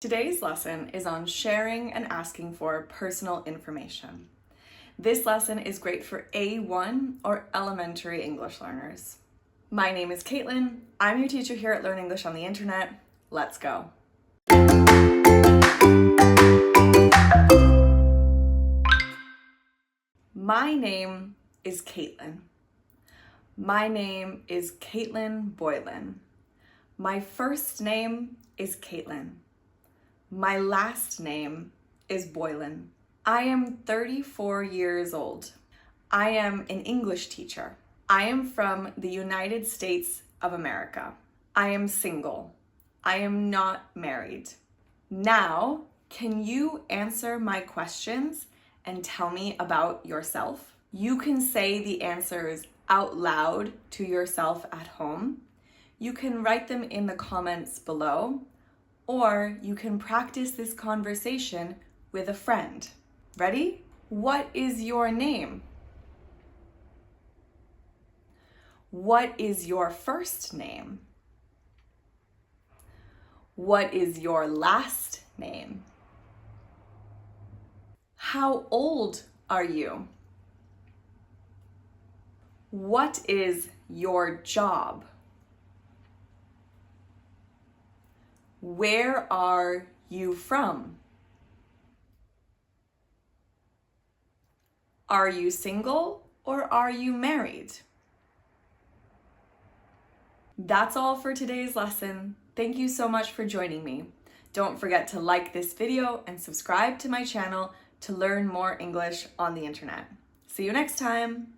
Today's lesson is on sharing and asking for personal information. This lesson is great for A1 or elementary English learners. My name is Caitlin. I'm your teacher here at Learn English on the Internet. Let's go. My name is Caitlin. My name is Caitlin Boylan. My first name is Caitlin. My last name is Boylan. I am 34 years old. I am an English teacher. I am from the United States of America. I am single. I am not married. Now, can you answer my questions and tell me about yourself? You can say the answers out loud to yourself at home. You can write them in the comments below, or you can practice this conversation with a friend. Ready? What is your name? What is your first name? What is your last name? How old are you? What is your job? Where are you from? Are you single or are you married? That's all for today's lesson. Thank you so much for joining me. Don't forget to like this video and subscribe to my channel to learn more English on the internet. See you next time.